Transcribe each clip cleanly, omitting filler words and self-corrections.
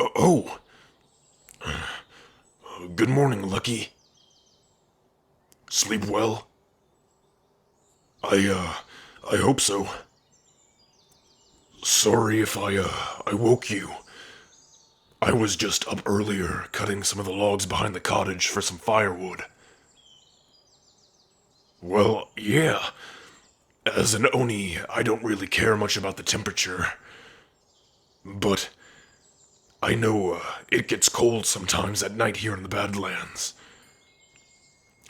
Oh, good morning, Lucky. Sleep well? I hope so. Sorry if I woke you. I was just up earlier cutting some of the logs behind the cottage for some firewood. Well, yeah. As an Oni, I don't really care much about the temperature. But I know it gets cold sometimes at night here in the Badlands.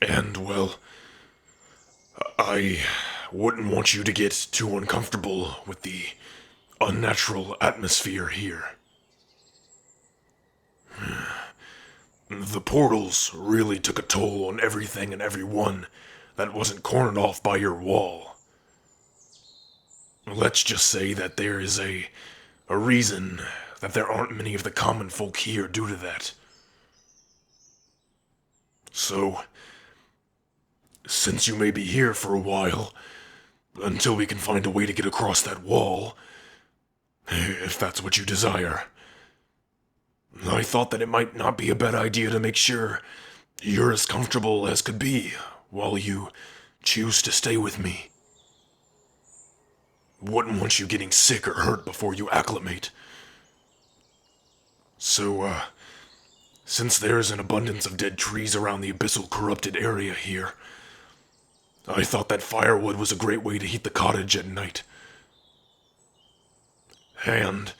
And, well, I wouldn't want you to get too uncomfortable with the unnatural atmosphere here. The portals really took a toll on everything and everyone that wasn't cornered off by your wall. Let's just say that there is a reason that there aren't many of the common folk here due to that. So, since you may be here for a while, until we can find a way to get across that wall, if that's what you desire, I thought that it might not be a bad idea to make sure you're as comfortable as could be while you choose to stay with me. Wouldn't want you getting sick or hurt before you acclimate. So, since there's an abundance of dead trees around the abyssal corrupted area here, I thought that firewood was a great way to heat the cottage at night. And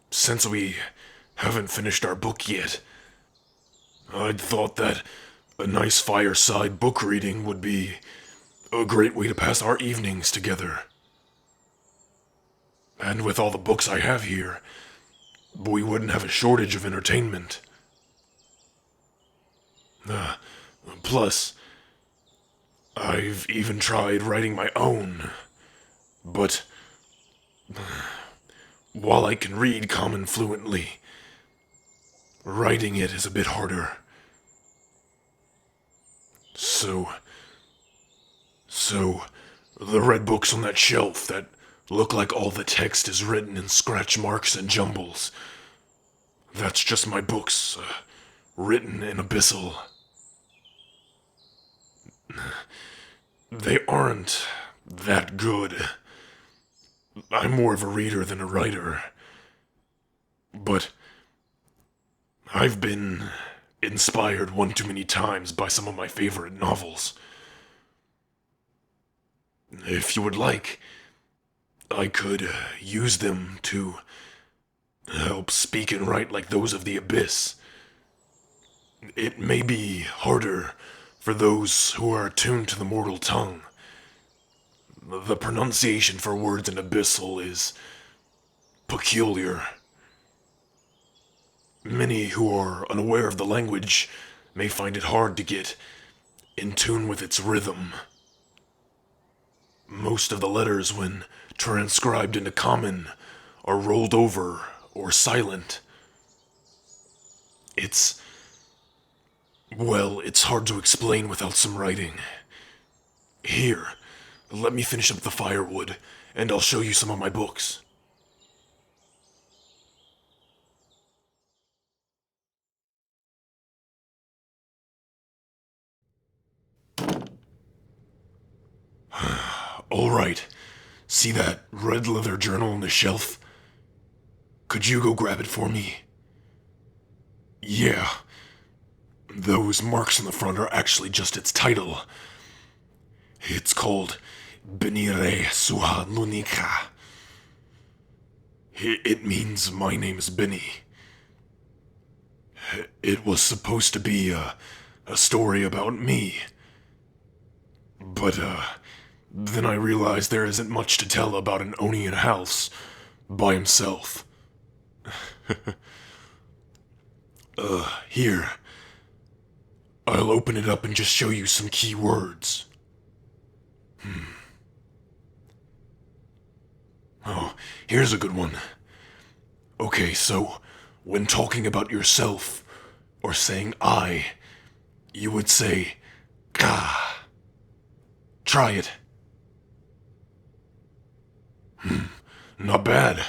since we haven't finished our book yet, I'd thought that a nice fireside book reading would be a great way to pass our evenings together. And with all the books I have here, we wouldn't have a shortage of entertainment. Plus, I've even tried writing my own, but while I can read common fluently, writing it is a bit harder. So, the red books on that shelf that look like all the text is written in scratch marks and jumbles, that's just my books, written in abyssal. They aren't that good. I'm more of a reader than a writer. But I've been inspired one too many times by some of my favorite novels. If you would like, I could use them to help speak and write like those of the Abyss. It may be harder for those who are attuned to the mortal tongue. The pronunciation for words in Abyssal is peculiar. Many who are unaware of the language may find it hard to get in tune with its rhythm. Most of the letters, when transcribed into common, are rolled over or silent. It's hard to explain without some writing. Here, let me finish up the firewood, and I'll show you some of my books. All right. See that red leather journal on the shelf? Could you go grab it for me? Yeah. Those marks on the front are actually just its title. It's called Beni Suha Lunika. It means my name is Beni. It was supposed to be a story about me. But, then I realized there isn't much to tell about an Oni in a house by himself. Here. I'll open it up and just show you some key words. Oh, here's a good one. Okay, so when talking about yourself or saying I, you would say ka. Try it. Not bad.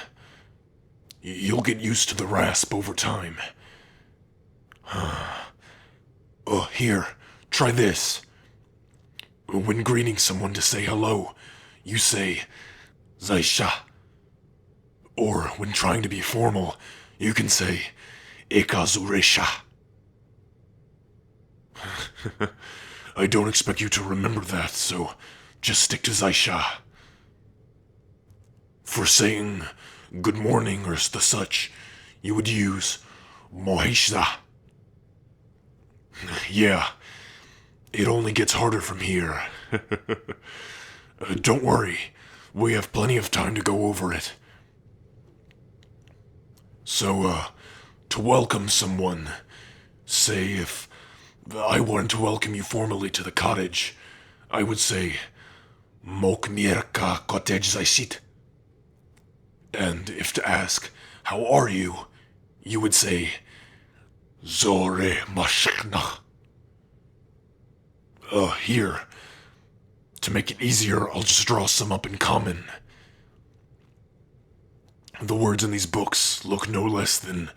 You'll get used to the rasp over time. Here, try this. When greeting someone to say hello, you say, Zaisha. Or when trying to be formal, you can say, Ekazuresha. I don't expect you to remember that, so just stick to Zaisha. For saying good morning or the such, you would use Mohesha. Yeah, it only gets harder from here. Don't worry, we have plenty of time to go over it. So, to welcome someone, say if I wanted to welcome you formally to the cottage, I would say, Moknierka cottage zaisit. And if to ask, how are you, you would say, Zore mashkna. Here. To make it easier, I'll just draw some up in common. The words in these books look no less than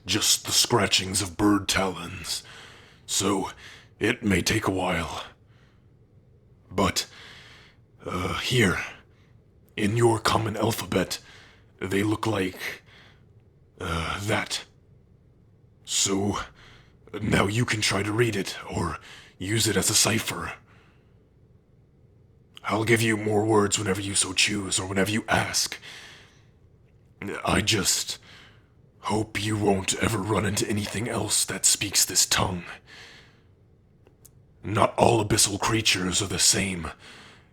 just the scratchings of bird talons, so it may take a while. But, here, in your common alphabet, they look like, that. So, now you can try to read it, or use it as a cipher. I'll give you more words whenever you so choose, or whenever you ask. I just hope you won't ever run into anything else that speaks this tongue. Not all abyssal creatures are the same,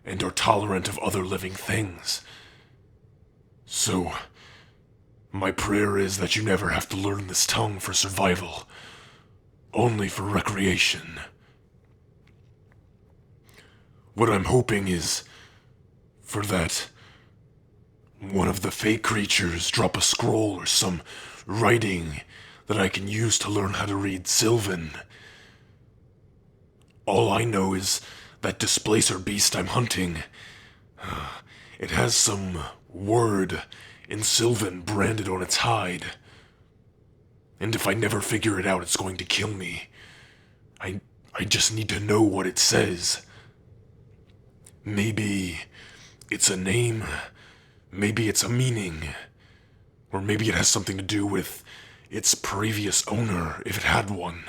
and are tolerant of other living things. So, my prayer is that you never have to learn this tongue for survival, only for recreation. What I'm hoping is for that one of the fake creatures drop a scroll or some writing that I can use to learn how to read Sylvan. All I know is that displacer beast I'm hunting, it has some word in Sylvan branded on its hide. And if I never figure it out, it's going to kill me. I just need to know what it says. Maybe it's a name, maybe it's a meaning, or maybe it has something to do with its previous owner, if it had one.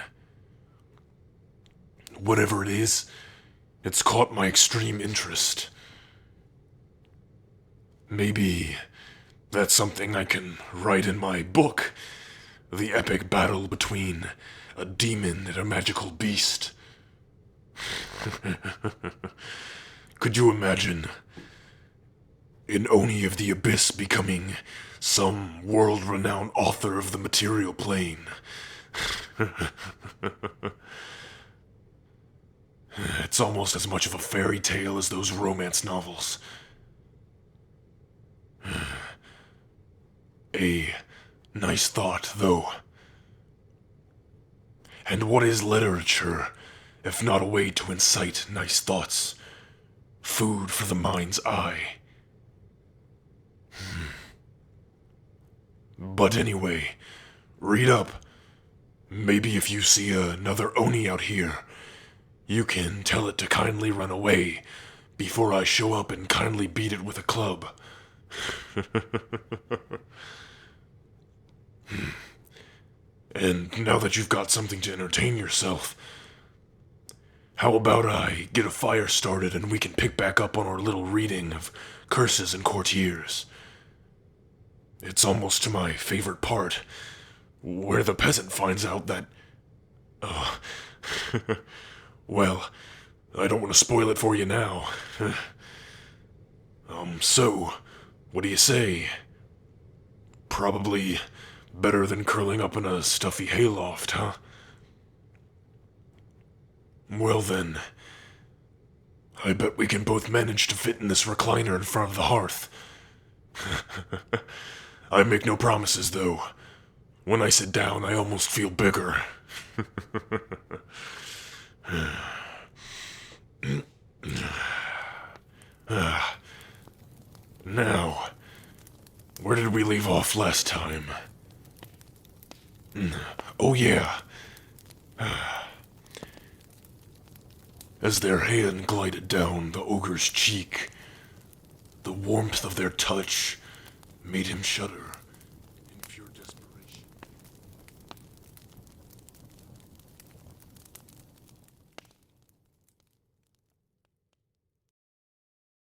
Whatever it is, it's caught my extreme interest. Maybe that's something I can write in my book, the epic battle between a demon and a magical beast. Could you imagine an Oni of the Abyss becoming some world-renowned author of the material plane? It's almost as much of a fairy tale as those romance novels. A nice thought, though. And what is literature, if not a way to incite nice thoughts? Food for the mind's eye. But anyway, read up. Maybe if you see another Oni out here, you can tell it to kindly run away before I show up and kindly beat it with a club. And now that you've got something to entertain yourself, how about I get a fire started and we can pick back up on our little reading of curses and courtiers? It's almost to my favorite part, where the peasant finds out that... well, I don't want to spoil it for you now. So, what do you say? Probably better than curling up in a stuffy hayloft, huh? Well then, I bet we can both manage to fit in this recliner in front of the hearth. I make no promises, though. When I sit down, I almost feel bigger. Now, Where did we leave off last time? Oh yeah. As their hand glided down the ogre's cheek, the warmth of their touch made him shudder.